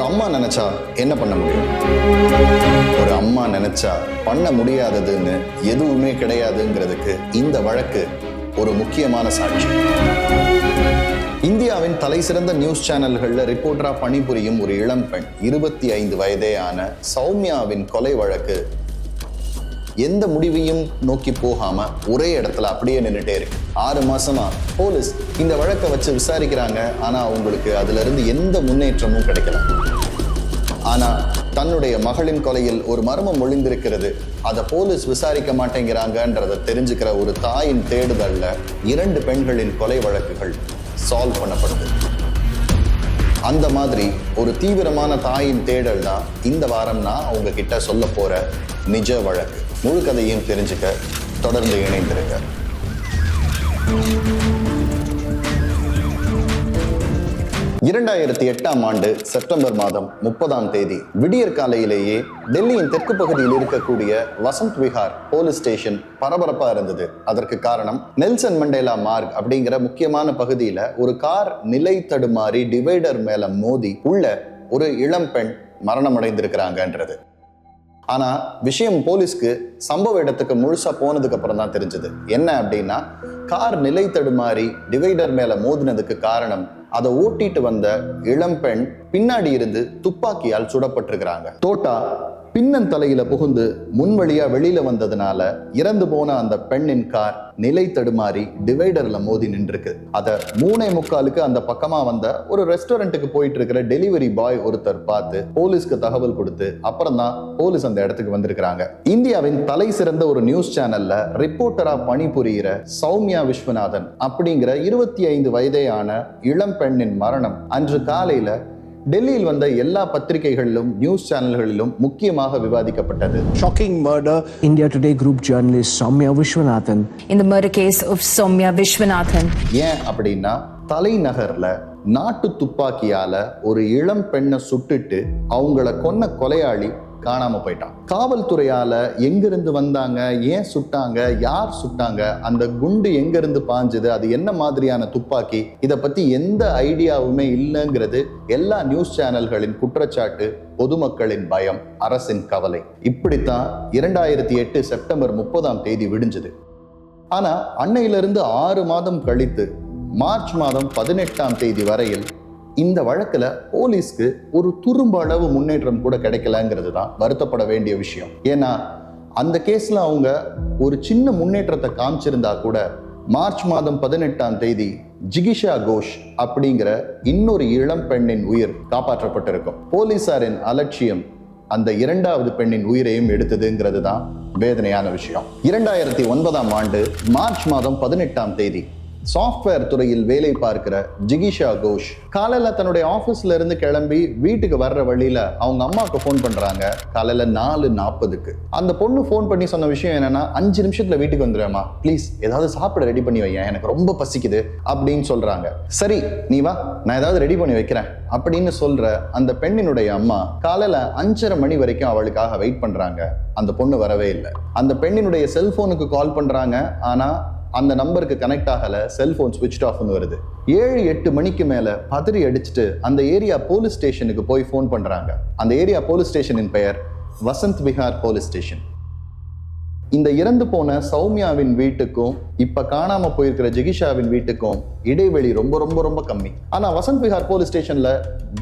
அம்மா நினைச்சா என்ன பண்ண முடியும்? ஒரு அம்மா நினைச்சா பண்ண முடியாததுன்னு எதுவுமே கிடையாதுங்கிறதுக்கு இந்த வழக்கு ஒரு முக்கியமான சாட்சி. இந்தியாவின் தலை சிறந்த நியூஸ் சேனல்கள்ல ரிப்போர்ட்டரா பணிபுரியும் ஒரு இளம் பெண் 25 வயதேயான சௌமியாவின் கொலை வழக்கு எந்த முடிவையும் நோக்கி போகாம ஒரே இடத்துல அப்படியே நின்றுட்டே இருக்கு. 6 மாசமா போலீஸ் இந்த வழக்கை வச்சு விசாரிக்கிறாங்க. ஆனா அவங்களுக்கு அதுல இருந்து எந்த முன்னேற்றமும் கிடைக்கல. ஆனா தன்னுடைய மகளின் கொலையில் ஒரு மர்மம் ஒளிந்திருக்கிறது, அதை போலீஸ் விசாரிக்க மாட்டேங்கிறாங்கன்றதை தெரிஞ்சுக்கிற ஒரு தாயின் தேடுதல்ல 2 பெண்களின் கொலை வழக்குகள் சால்வ் பண்ணப்படுது. அந்த மாதிரி ஒரு தீவிரமான தாயின் தேடல் தான் இந்த வாரம் நான் அவங்க கிட்ட சொல்ல போற நிஜ வழக்கு. முழு கதையும் தெரிஞ்சுக்க தொடர்ந்து இணைந்திருங்க. 2008ஆம் ஆண்டு செப்டம்பர் மாதம் 30ஆம் தேதி விடியற் காலையிலேயே டெல்லியின் தெற்கு பகுதியில் இருக்கக்கூடிய வசந்த் விஹார் போலீஸ் ஸ்டேஷன் பரபரப்பா இருந்தது. அதற்கு காரணம் நெல்சன் மண்டேலா மார்க் அப்படிங்கிற முக்கியமான பகுதியில ஒரு கார் நிலை தடுமாறி டிவைடர் மேல மோதி உள்ள ஒரு இளம் பெண் மரணம் அடைந்திருக்கிறாங்கன்றது. ஆனா விஷயம் போலீஸ்க்கு சம்பவ இடத்துக்கு முழுசா போனதுக்கு அப்புறம் தான் தெரிஞ்சது. என்ன அப்படின்னா, கார் நிலை தடுமாறி டிவைடர் மேல மோதினதுக்கு காரணம் அதை ஓட்டிட்டு வந்த இளம் பெண் பின்னாடி இருந்து துப்பாக்கியால் சுடப்பட்டிருக்கிறாங்க. தோட்டா பின்னன் தலையில புகுந்து முன்வழியா வெளியில வந்ததுனால இறந்து போன அந்த பெண்ணின் கார் நிலை தடுமாறி டிவைடர்ல மோதி நின்றுருக்கு. அதை 3:45 அந்த பக்கமா வந்த ஒரு ரெஸ்டாரண்ட்டுக்கு போயிட்டு இருக்கிற டெலிவரி பாய் ஒருத்தர் பார்த்து போலீஸ்க்கு தகவல் கொடுத்து அப்புறம் தான் போலீஸ் அந்த இடத்துக்கு வந்திருக்கிறாங்க. இந்தியாவின் தலை சிறந்த ஒரு நியூஸ் சேனல்ல ரிப்போர்ட்டரா பணிபுரிகிற சௌமியா விஸ்வநாதன் அப்படிங்கிற 25 வயதேயான இளம் பெண்ணின் மரணம் அன்று காலையில டெல்லியில் வந்த எல்லா பத்திரிகைகளிலும் நியூஸ் சேனல்களிலும் முக்கியமாக விவாதிக்கப்பட்டது. Shocking murder. India Today group journalist Soumya Vishwanathan. In the murder case of Soumya Vishwanathan. ஏன் அப்படின்னா, தலைநகர்ல நாட்டு துப்பாக்கியால ஒரு இளம் பெண்ணை சுட்டுட்டு அவங்கள கொன்ன கொலையாளி காணாம போயிட்டான். காவல்துறையால எங்கிருந்து வந்தாங்க, ஏன் சுட்டாங்க, யார் சுட்டாங்க, அந்த குண்டு எங்கிருந்து பாஞ்சுது, அது என்ன மாதிரியான துப்பாக்கி, இதை பத்தி எந்த ஐடியாவுமே இல்லைங்கிறது எல்லா நியூஸ் சேனல்களின் குற்றச்சாட்டு, பொதுமக்களின் பயம், அரசின் கவலை. இப்படித்தான் 2008 செப்டம்பர் 30ஆம் தேதி விடிஞ்சது. ஆனா அன்னையிலிருந்து 6 மாதம் கழித்து மார்ச் மாதம் 18ஆம் தேதி வரையில் இந்த வழக்குல போலீஸ்க்கு ஒரு துரும்ப அளவு முன்னேற்றம் கூட கிடைக்கலங்கிறது தான் வருத்தப்பட வேண்டிய விஷயம். ஏன்னா அந்த கேஸ்ல அவங்க ஒரு சின்ன முன்னேற்றத்தை காமிச்சிருந்தா கூட மார்ச் மாதம் 18ஆம் தேதி ஜிகிஷா கோஷ் அப்படிங்கிற இன்னொரு இளம் பெண்ணின் உயிர் காப்பாற்றப்பட்டிருக்கும். போலீசாரின் அலட்சியம் அந்த 2வது பெண்ணின் உயிரையும் எடுத்ததுங்கிறது தான் வேதனையான விஷயம். 2009ஆம் ஆண்டு மார்ச் மாதம் 18ஆம் தேதி சாஃப்ட்வேர் துறையில் வேலை பார்க்கிற ஜிகிஷா கோஷ் காலையில தன்னுடைய ஆபீஸ்ல இருந்து கிளம்பி வீட்டுக்கு வர்ற வழியில அவங்க அம்மாவுக்கு போன் பண்றாங்க. காலையில 4:40க்கு அந்த பொண்ணு போன் பண்ணி சொன்ன விஷயம் என்னன்னா, 5 நிமிஷத்துல வீட்டுக்கு வந்துடுமா, ப்ளீஸ் ஏதாவது சாப்பிட ரெடி பண்ணி வையேன், எனக்கு ரொம்ப பசிக்குது அப்படின்னு சொல்றாங்க. சரி நீ வா, நான் ஏதாவது ரெடி பண்ணி வைக்கிறேன் அப்படின்னு சொல்ற அந்த பெண்ணினுடைய அம்மா காலையில 5:30 மணி வரைக்கும் அவளுக்காக வெயிட் பண்றாங்க. அந்த பொண்ணு வரவே இல்லை. அந்த பெண்ணினுடைய செல்போனுக்கு கால் பண்றாங்க. ஆனா அந்த நம்பருக்கு கனெக்ட் ஆகல, செல்போன் ஸ்விட்ச் ஆஃப்னு வருது. 7-8 மணிக்கு மேல பதறி அடிச்சுட்டு அந்த ஏரியா போலீஸ் ஸ்டேஷனுக்கு போய் போன் பண்றாங்க. அந்த ஏரியா போலீஸ் ஸ்டேஷனின் பெயர் வசந்த் விஹார் போலீஸ் ஸ்டேஷன். இந்த இறந்து போன சௌமியாவின் வீட்டுக்கும் இப்ப காணாம போயிருக்கிற ஜிகிஷாவின் வீட்டுக்கும் இடைவெளி ரொம்ப ரொம்ப ரொம்ப கம்மி. ஆனா வசந்த் விஹார் போலீஸ் ஸ்டேஷன்ல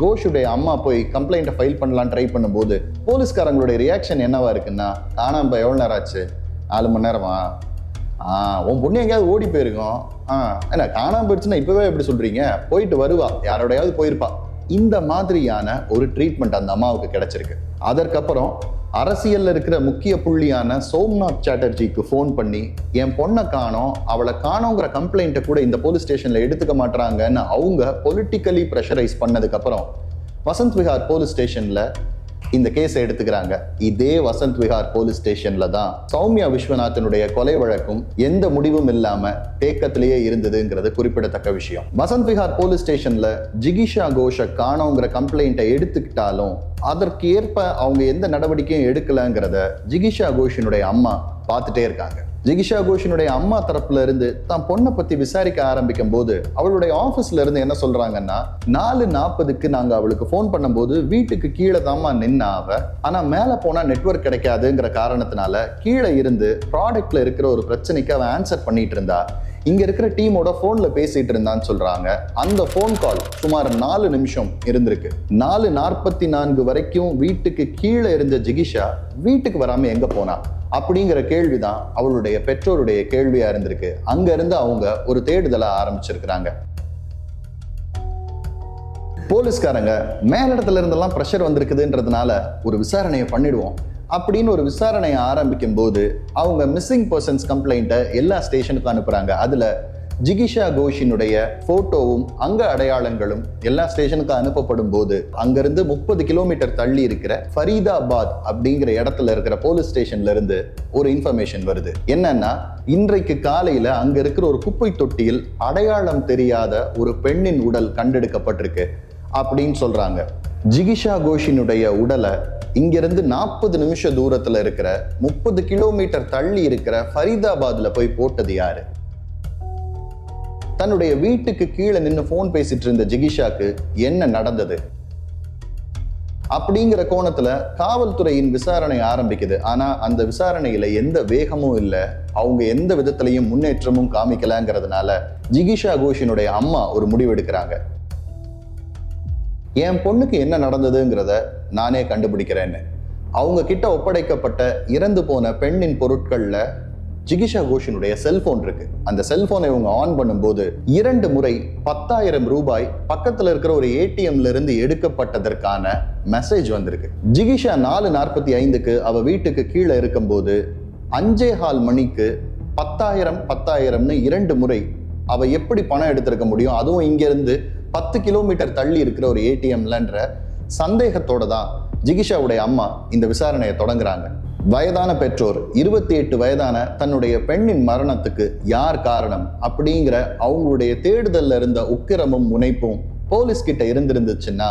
கோஷுடைய அம்மா போய் கம்ப்ளைண்ட் ஃபைல் பண்ணலாம் ட்ரை பண்ணும்போது போலீஸ்காரங்களுடைய ரியாக்ஷன் என்னவா இருக்குன்னா, காணாம எவ்வளவு நேரம் ஆச்சு, 4 மணி நேரமா, உன் பொண்ணு எங்கேயாவது ஓடி போயிருக்கோம், என்ன காணாம போயிடுச்சுன்னா இப்பவே எப்படி சொல்றீங்க, போயிட்டு வருவா, யாரோடையாவது போயிருப்பா. இந்த மாதிரியான ஒரு ட்ரீட்மெண்ட் அந்த அம்மாவுக்கு கிடைச்சிருக்கு. அதற்கப்புறம் அரசியல்ல இருக்கிற முக்கிய புள்ளியான சோம்நாத் சாட்டர்ஜிக்கு போன் பண்ணி என் பொண்ணை காணோம், அவளை காணோங்கிற கம்ப்ளைண்ட்டை கூட இந்த போலீஸ் ஸ்டேஷன்ல எடுத்துக்க மாட்டாங்கன்னு அவங்க பொலிட்டிக்கலி ப்ரெஷரைஸ் பண்ணதுக்கு அப்புறம் வசந்த் விஹார் போலீஸ் ஸ்டேஷன்ல இந்த கேஸை எடுத்துக்கிறாங்க. இதே வசந்த் விஹார் போலீஸ் ஸ்டேஷன்ல தான் சௌமியா விஸ்வநாதனுடைய கொலை வழக்கும் எந்த முடிவும் இல்லாம தேக்கத்திலேயே இருந்ததுங்கிறது குறிப்பிடத்தக்க விஷயம். வசந்த் விஹார் போலீஸ் ஸ்டேஷன்ல ஜிகிஷா கோஷை காணோங்கிற கம்ப்ளைண்ட்டை எடுத்துக்கிட்டாலும் அதற்கு ஏற்ப அவங்க எந்த நடவடிக்கையும் எடுக்கலங்கிறத ஜிகிஷா கோஷினுடைய அம்மா பார்த்துட்டே இருக்காங்க. ஜிகிஷா கோஷினுடைய அம்மா தரப்புல இருந்து தான் பொண்ணை பத்தி விசாரிக்க ஆரம்பிக்கும் போது அவளுடைய ஆபீஸ்ல இருந்து என்ன சொல்றாங்கன்னா 4:40க்கு நாங்க அவளுக்கு போன் பண்ணும்போது வீட்டுக்கு கீழே தாமா நின்னா அவ, ஆனா மேல போனா நெட்வொர்க் கிடைக்காதுங்கிற காரணத்தினால கீழே இருந்து ப்ராடக்ட்ல இருக்கிற ஒரு பிரச்சனைக்கு அவ ஆன்சர் பண்ணிட்டு இருந்தா, இங்க இருக்கிற டீமோட போன்ல பேசிட்டு இருந்தான்னு சொல்றாங்க. அந்த போன் கால் சுமார் 4 நிமிஷம் இருந்திருக்கு. 4:44 வரைக்கும் வீட்டுக்கு கீழே இருந்த ஜிகிஷா வீட்டுக்கு வராம எங்க போனா அப்படிங்கிற கேள்விதான் அவளுடைய பெற்றோருடைய கேள்வியா இருந்திருக்கு. அங்க இருந்து அவங்க ஒரு தேடுதலை ஆரம்பிச்சிருக்கிறாங்க. போலீஸ்காரங்க மேலிடத்துல இருந்தெல்லாம் பிரஷர் வந்திருக்குதுன்றதுனால ஒரு விசாரணையை பண்ணிடுவோம் அப்படின்னு ஒரு விசாரணையை ஆரம்பிக்கும் போது அவங்க மிஸ்ஸிங் பர்சன்ஸ் கம்ப்ளைண்ட்டை எல்லா ஸ்டேஷனுக்கும் அனுப்புறாங்க. அதுல ஜிகிஷா கோஷினுடைய போட்டோவும் அங்க அடையாளங்களும் எல்லா ஸ்டேஷனுக்கும் அனுப்பப்படும் போது அங்கிருந்து 30 கிலோமீட்டர் தள்ளி இருக்கிற ஃபரீதாபாத் அப்படிங்கிற இடத்துல இருக்கிற போலீஸ் ஸ்டேஷன்ல இருந்து ஒரு இன்ஃபர்மேஷன் வருது. என்னன்னா, இன்றைக்கு காலையில அங்க இருக்கிற ஒரு குப்பை தொட்டியில் அடையாளம் தெரியாத ஒரு பெண்ணின் உடல் கண்டெடுக்கப்பட்டிருக்கு அப்படின்னு சொல்றாங்க. ஜிகிஷா கோஷினுடைய உடலை இங்கிருந்து 40 நிமிஷ தூரத்துல இருக்கிற 30 கிலோமீட்டர் தள்ளி இருக்கிற ஃபரீதாபாத்ல போய் போட்டது யாரு? தன்னுடைய வீட்டுக்கு கீழே நின்று போன் பேசிட்டு இருந்த ஜிகிஷாக்கு என்ன நடந்தது அப்படிங்கிற கோணத்துல காவல்துறையின் விசாரணை ஆரம்பிக்குது. ஆனா அந்த விசாரணையில எந்த வேகமும் இல்லை, அவங்க எந்த விதத்திலையும் முன்னேற்றமும் காமிக்கலங்கிறதுனால ஜிகிஷா கோஷினுடைய அம்மா ஒரு முடிவு எடுக்கிறாங்க. என் பொண்ணுக்கு என்ன நடந்ததுங்கிறத நானே கண்டுபிடிக்கிறேன்னு அவங்க கிட்ட ஒப்படைக்கப்பட்ட இறந்து போன பெண்ணின் பொருட்கள்ல ஜிகிஷா கோஷினுடைய செல்போன் இருக்கு. அந்த செல்போனை இவங்க ஆன் பண்ணும்போது 2 முறை 10,000 ரூபாய் பக்கத்துல இருக்கிற ஒரு ஏடிஎம்ல இருந்து எடுக்கப்பட்டதற்கான மெசேஜ் வந்திருக்கு. ஜிகிஷா 4:45க்கு அவ வீட்டுக்கு கீழே இருக்கும்போது 5:15 மணிக்கு 10,000 2 முறை அவ எப்படி பணம் எடுத்திருக்க முடியும், அதுவும் இங்க இருந்து 10 கிலோமீட்டர் தள்ளி இருக்கிற ஒரு ஏடிஎம்லன்ற சந்தேகத்தோட தான் ஜிகிஷாவுடைய அம்மா இந்த விசாரணையை தொடங்குறாங்க. வயதான பெற்றோர் 28 வயதான தன்னுடைய பெண்ணின் மரணத்துக்கு யார் காரணம் அப்படிங்கிற அவங்களுடைய தேடுதல்ல இருந்த உக்கிரமும் முனைப்பும் போலீஸ் கிட்ட இருந்திருந்துச்சுன்னா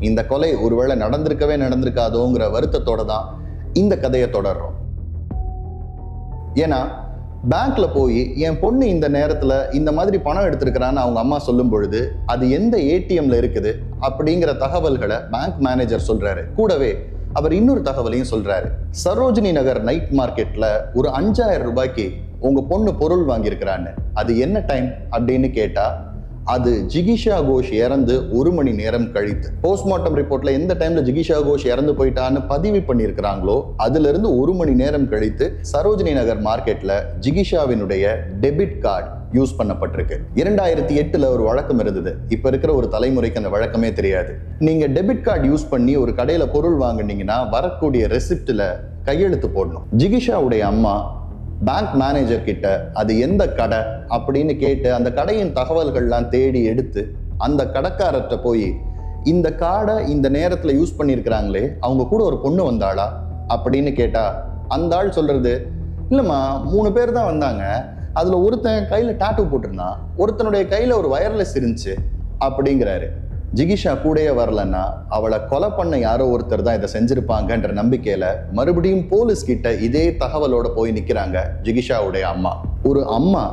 இந்த கொலை ஒருவேளை நடந்திருக்காதோங்கிற வருத்தத்தோட தான் இந்த கதையை தொடர்றோம். ஏன்னா பேங்க்ல போய் என் பொண்ணு இந்த நேரத்துல இந்த மாதிரி பணம் எடுத்திருக்கிறான்னு அவங்க அம்மா சொல்லும் பொழுது அது எந்த ஏடிஎம்ல இருக்குது அப்படிங்கிற தகவல்களை பேங்க் மேனேஜர் சொல்றாரு. கூடவே அவர் இன்னொரு தகவலையும் சொல்றாரு. சரோஜினி நகர் நைட் மார்க்கெட்ல ஒரு 5,000 ரூபாய்க்கு உங்க பொண்ணு பொருள் வாங்கியிருக்கிறான்னு. அது என்ன டைம் அப்படின்னு கேட்டா அது ஜிகிஷா கோஷ் இறந்து 1 மணி நேரம் கழித்து. போஸ்ட்மார்ட்டம் ரிப்போர்ட்ல எந்த டைம்ல ஜிகிஷா கோஷ் இறந்து போயிட்டான்னு பதிவு பண்ணியிருக்கிறாங்களோ அதுல இருந்து 1 மணி நேரம் கழித்து சரோஜினி நகர் மார்க்கெட்ல ஜிகிஷாவினுடைய டெபிட் கார்டு யூஸ் பண்ணப்பட்டிருக்கு. 2008ல ஒரு வழக்கம் இருந்தது. இப்ப இருக்கிற ஒரு தலைமுறைக்கு அந்த வழக்கமே தெரியாது. நீங்க டெபிட் கார்டு யூஸ் பண்ணி ஒரு கடையில பொருள் வாங்குனீங்கன்னா வரக்கூடிய ரெசிப்ட்ல கையெழுத்து போடணும். ஜிகிஷாவுடைய அம்மா பேங்க் மேனேஜர் கிட்ட அது எந்த கடை அப்படின்னு கேட்டு அந்த கடையின் தகவல்கள்லாம் தேடி எடுத்து அந்த கடைக்காரர்கிட்ட போய் இந்த கார்டை இந்த நேரத்துல யூஸ் பண்ணியிருக்கிறாங்களே அவங்க கூட ஒரு பொண்ணு வந்தாளா அப்படின்னு கேட்டா அந்த ஆள் சொல்றது, இல்லம்மா 3 பேர் தான் வந்தாங்க, அதுல ஒருத்தன் கையில டாட்டூ போட்டிருந்தான், ஒருத்தனுடைய கையில ஒரு வயர்லெஸ் இருந்துச்சு அப்படிங்கிறாரு. ஜிகிஷா கூடயே வரலன்னா அவளை கொலை பண்ண யாரோ ஒருத்தர் தான் இதை செஞ்சிருப்பாங்கன்ற நம்பிக்கையில மறுபடியும் போலீஸ் கிட்ட இதே தகவலோட போய் நிக்கிறாங்க ஜிகிஷாவுடைய அம்மா. ஒரு அம்மா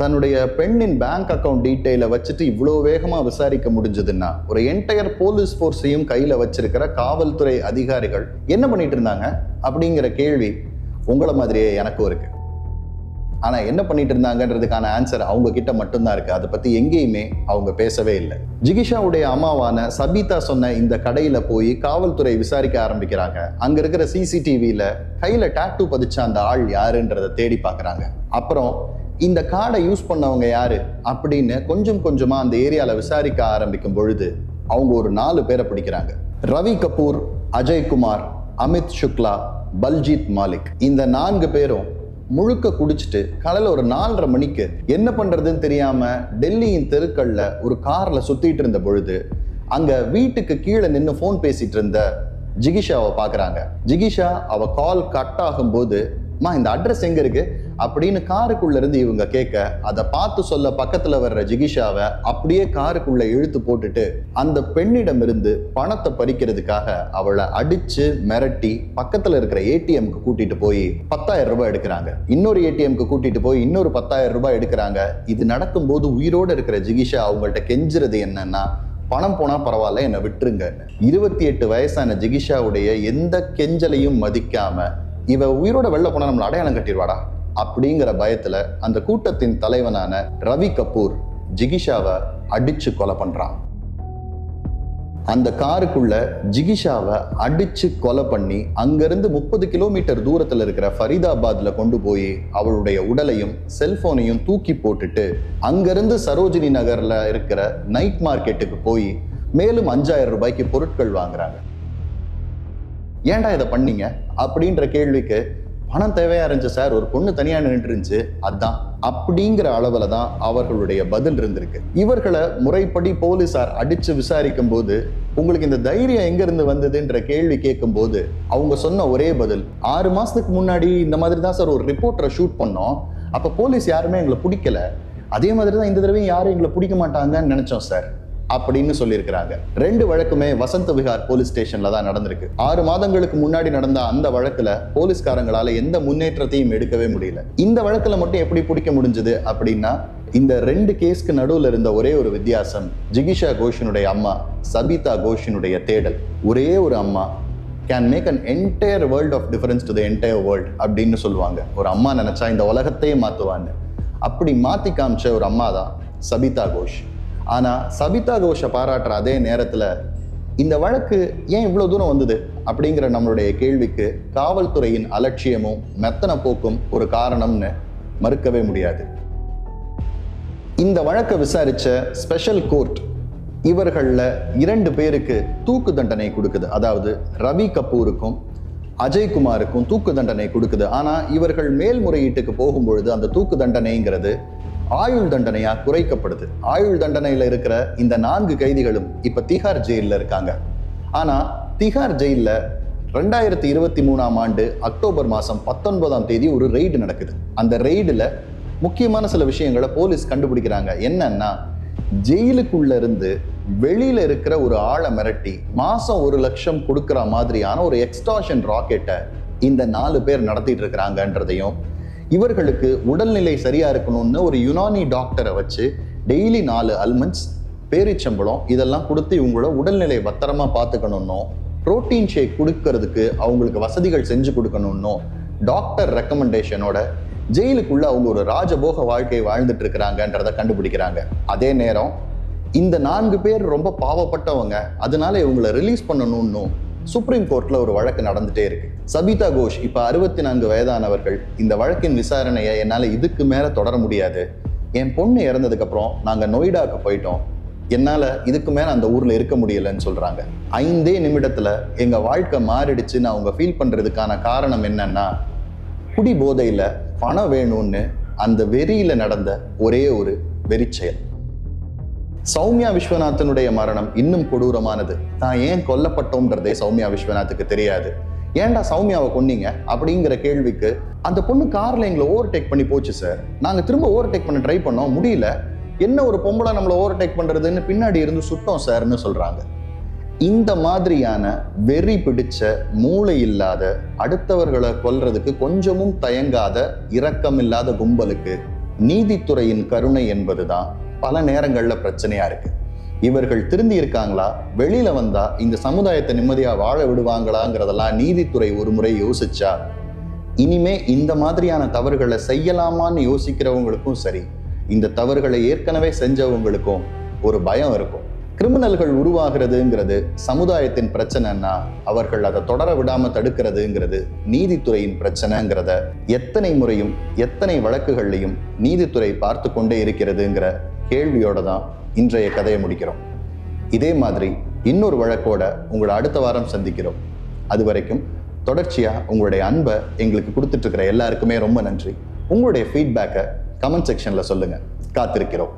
தன்னுடைய பெண்ணின் பேங்க் அக்கவுண்ட் டீட்டெயிலை வச்சுட்டு இவ்வளோ வேகமா விசாரிக்க முடிஞ்சதுன்னா ஒரு என்டையர் போலீஸ் ஃபோர்ஸையும் கையில வச்சிருக்கிற காவல்துறை அதிகாரிகள் என்ன பண்ணிட்டு இருந்தாங்க அப்படிங்கிற கேள்வி உங்களை மாதிரியே எனக்கும் இருக்கு. ஆனா என்ன பண்ணிட்டு இருந்தாங்கன்றதுக்கான ஆன்சர் அவங்க கிட்ட மட்டும்தான் இருக்கு. அதை பத்தி எங்கேயுமே அவங்க பேசவே இல்லை. ஜிகிஷாவுடைய அம்மாவான சபிதா சொன்ன இந்த கடையில போய் காவல்துறை விசாரிக்க ஆரம்பிக்கிறாங்க. அங்க இருக்கிற சிசிடிவில கையில டாட்டூ பதிச்ச அந்த ஆள் யாருன்றதை தேடி பாக்குறாங்க. அப்புறம் இந்த கார்டை யூஸ் பண்ணவங்க யாரு அப்படின்னு கொஞ்சம் கொஞ்சமா அந்த ஏரியால விசாரிக்க ஆரம்பிக்கும் பொழுது அவங்க ஒரு 4 பேரை பிடிக்கிறாங்க. ரவி கபூர், அஜய் குமார், அமித் சுக்லா, பல்ஜித் மாலிக். இந்த 4 பேரும் முழுக்க குடிச்சிட்டு காலையில ஒரு 4:30 மணிக்கு என்ன பண்றதுன்னு தெரியாம டெல்லியின் தெருக்கள்ல ஒரு கார்ல சுத்திட்டு இருந்த பொழுது அங்க வீட்டுக்கு கீழே நின்று போன் பேசிட்டு இருந்த ஜிகிஷாவை பாக்குறாங்க. ஜிகிஷா அவ கால் கட் ஆகும் போது, இந்த அட்ரஸ் எங்க இருக்கு அப்படின்னு காருக்குள்ள இருந்து இவங்க கேட்க, அதை பார்த்து சொல்ல பக்கத்துல வர்ற ஜிகிஷாவை அப்படியே காருக்குள்ள இழுத்து போட்டுட்டு அந்த பெண்ணிடம் இருந்து பணத்தை பறிக்கிறதுக்காக அவளை அடிச்சு மிரட்டி பக்கத்துல இருக்கிற ஏடிஎம்க்கு கூட்டிட்டு போய் 10,000 ரூபாய் எடுக்கிறாங்க. இன்னொரு ஏடிஎம்க்கு கூட்டிட்டு போய் இன்னொரு 10,000 ரூபாய் எடுக்கிறாங்க. இது நடக்கும்போது உயிரோடு இருக்கிற ஜிகிஷா அவங்கள்ட்ட கெஞ்சுறது என்னன்னா, பணம் போனா பரவாயில்ல, என்னை விட்டுருங்க. 28 வயசான ஜிகிஷாவுடைய எந்த கெஞ்சலையும் மதிக்காம, இவ உயிரோட வெளில போனா நம்மள அடையாளம் கட்டிடுவாடா அப்படிங்கிற பயத்துல அந்த கூட்டத்தின் தலைவனான ரவி கபூர் ஜிகிஷாவை அடிச்சு கொலை பண்றான். அந்த காருக்குள்ள ஜிகிஷாவை அடிச்சு கொலை பண்ணி அங்கிருந்து 30 கிலோமீட்டர் தூரத்தில் இருக்கிற ஃபரீதாபாத்ல கொண்டு போய் அவளுடைய உடலையும் செல்போனையும் தூக்கி போட்டுட்டு அங்கிருந்து சரோஜினி நகர்ல இருக்கிற நைட் மார்க்கெட்டுக்கு போய் மேலும் 5,000 ரூபாய்க்கு பொருட்கள் வாங்குறாங்க. ஏன்டா இதை பண்ணீங்க அப்படின்ற கேள்விக்கு, பணம் தேவையா இருந்துச்சு சார், ஒரு பொண்ணு தனியா நின்று இருந்துச்சு அதான், அப்படிங்கிற அளவுல தான் அவர்களுடைய பதில் இருந்திருக்கு. இவர்களை முறைப்படி போலீசார் அடிச்சு விசாரிக்கும் போது, உங்களுக்கு இந்த தைரியம் எங்க இருந்து வந்ததுன்ற கேள்வி கேட்கும் போது அவங்க சொன்ன ஒரே பதில், 6 மாசத்துக்கு முன்னாடி இந்த மாதிரி தான் சார் ஒரு ரிப்போர்ட்டரை ஷூட் பண்ணோம், அப்ப போலீஸ் யாருமே எங்களை பிடிக்கல, அதே மாதிரி தான் இந்த தடவையும் யாரும் எங்களை பிடிக்க மாட்டாங்கன்னு நினைச்சோம் சார் அப்படின்னு சொல்லியிருக்கிறாங்க. 2 வழக்குமே வசந்த விஹார் போலீஸ் ஸ்டேஷன்ல தான் நடந்திருக்கு. 6 மாதங்களுக்கு முன்னாடி நடந்த அந்த வழக்குல போலீஸ்காரங்களால எந்த முன்னேற்றத்தையும் எடுக்கவே முடியல. இந்த வழக்குல மட்டும் எப்படி பிடிக்க முடிஞ்சது அப்படின்னா, இந்த 2 கேஸ்க்கு நடுவில் இருந்த ஒரே ஒரு வித்தியாசம், ஜிகிஷா கோஷினுடைய அம்மா சபிதா கோஷினுடைய தேடல். ஒரே ஒரு அம்மா can make an entire world of difference to the entire world அப்படின்னு சொல்லுவாங்க. ஒரு அம்மா நினைச்சா இந்த உலகத்தையே மாத்துவான்னு. அப்படி மாத்தி காமிச்ச ஒரு அம்மா தான் சபிதா கோஷ். ஆனா சபிதா கோஷை பாராட்டுற அதே நேரத்துல இந்த வழக்கு ஏன் இவ்வளவு தூரம் வந்தது அப்படிங்கிற நம்மளுடைய கேள்விக்கு காவல்துறையின் அலட்சியமும் மெத்தன போக்கும் ஒரு காரணம்னு மறுக்கவே முடியாது. இந்த வழக்கை விசாரிச்ச ஸ்பெஷல் கோர்ட் இவர்கள்ல 2 பேருக்கு தூக்கு தண்டனை கொடுக்குது. அதாவது ரவி கபூருக்கும் அஜய்குமாருக்கும் தூக்கு தண்டனை கொடுக்குது. ஆனா இவர்கள் மேல்முறையீட்டுக்கு போகும்பொழுது அந்த தூக்கு தண்டனைங்கிறது ஆயுள் தண்டனையா குறைக்கப்படுது. ஆயுள் தண்டனையில இருக்கிற இந்த 4 கைதிகளும் இப்ப திஹார் ஜெயில இருக்காங்க. ஆனா திஹார் ஜெயில 2023ஆம் ஆண்டு அக்டோபர் மாசம் 19ஆம் தேதி ஒரு ரெய்டு நடக்குது. அந்த ரெய்டுல முக்கியமான சில விஷயங்களை போலீஸ் கண்டுபிடிக்கிறாங்க. என்னன்னா, ஜெயிலுக்குள்ள இருந்து வெளியில இருக்கிற ஒரு ஆளை மிரட்டி மாசம் 1 லட்சம் கொடுக்கிற மாதிரியான ஒரு எக்ஸ்டார்ஷன் ராக்கெட்டை இந்த 4 பேர் நடத்திட்டு இருக்கிறாங்கன்றதையும், இவர்களுக்கு உடல்நிலை சரியா இருக்கணும்னு ஒரு யுனானி டாக்டரை வச்சு டெய்லி 4 அல்மண்ட்ஸ், பேரிச்சம்பழம் இதெல்லாம் கொடுத்து இவங்களோட உடல்நிலை பத்திரமா பார்த்துக்கணும்னோ, புரோட்டீன் ஷேக் கொடுக்கறதுக்கு அவங்களுக்கு வசதிகள் செஞ்சு கொடுக்கணும்னோ டாக்டர் ரெக்கமெண்டேஷனோட ஜெயிலுக்குள்ள அவங்க ஒரு ராஜபோக வாழ்க்கை வாழ்ந்துட்டு இருக்கிறாங்கன்றத கண்டுபிடிக்கிறாங்க. அதே நேரம் இந்த 4 பேர் ரொம்ப பாவப்பட்டவங்க, அதனால இவங்களை ரிலீஸ் பண்ணணும்னு சுப்ரீம் கோர்ட்ல ஒரு வழக்கு நடந்துட்டே இருக்கு. சபிதா கோஷ் இப்ப 64 வயதானவர்கள். இந்த வழக்கின் விசாரணையை என்னால இதுக்கு மேல தொடர முடியாது, என் பொண்ணு இறந்ததுக்கு அப்புறம் நாங்க நொய்டாக்கு போயிட்டோம், என்னால இதுக்கு மேல அந்த ஊர்ல இருக்க முடியலன்னு சொல்றாங்க. 5 நிமிடத்துல எங்க வாழ்க்கை மாறிடுச்சுன்னு அவங்க ஃபீல் பண்றதுக்கான காரணம் என்னன்னா, குடி போதையில பணம் வேணும்னு அந்த வெறியில நடந்த ஒரே ஒரு வெறிச்செயல். சௌமியா விஸ்வநாதனுடைய மரணம் இன்னும் கொடூரமானது. தான் ஏன் கொல்லப்பட்டோம்ன்றதே சௌமியா விஸ்வநாத்துக்கு தெரியாது. ஏன்டா சௌமியாவை கொன்னீங்க அப்படிங்கிற கேள்விக்கு, அந்த பொண்ணு கார்ல எங்களை ஓவர்டேக் பண்ணி போச்சு சார், நாங்க திரும்ப ஓவர்டேக் பண்ண ட்ரை பண்ணோம், முடியல, என்ன ஒரு பொம்பளை நம்மளை ஓவர்டேக் பண்றதுன்னு பின்னாடி இருந்து சுட்டோம் சார்னு சொல்றாங்க. இந்த மாதிரியான வெறி பிடிச்ச மூளை இல்லாத, அடுத்தவர்களை கொல்றதுக்கு கொஞ்சமும் தயங்காத, இரக்கம் இல்லாத கும்பலுக்கு நீதித்துறையின் கருணை என்பதுதான் பல நேரங்கள்ல பிரச்சனையா இருக்கு. இவர்கள் திருந்தி இருக்காங்களா, வெளியில வந்தா இந்த சமுதாயத்தை நிம்மதியா வாழ விடுவாங்களாங்கிறதெல்லாம் நீதித்துறை ஒரு முறை யோசிச்சா, இனிமே இந்த மாதிரியான தவறுகளை செய்யலாமான்னு யோசிக்கிறவங்களுக்கும் சரி, இந்த தவறுகளை ஏற்கனவே செஞ்சவங்களுக்கும் ஒரு பயம் இருக்கும். கிரிமினல்கள் உருவாகிறதுங்கிறது சமுதாயத்தின் பிரச்சனைன்னா அவர்கள் அதை தொடர விடாம தடுக்கிறதுங்கிறது நீதித்துறையின் பிரச்சனைங்கிறத எத்தனை முறையும் எத்தனை வழக்குகள்லையும் நீதித்துறை பார்த்து கொண்டே இருக்கிறதுங்கிற கேள்வியோட தான் இன்றைய கதையை முடிக்கிறோம். இதே மாதிரி இன்னொரு வழக்கோட உங்களை அடுத்த வாரம் சந்திக்கிறோம். அது வரைக்கும் தொடர்ச்சியா உங்களுடைய அன்பை எங்களுக்கு கொடுத்துட்டு இருக்கிற எல்லாருக்குமே ரொம்ப நன்றி. உங்களுடைய ஃபீட்பேக்கை கமெண்ட் செக்ஷன்ல சொல்லுங்க, காத்திருக்கிறோம்.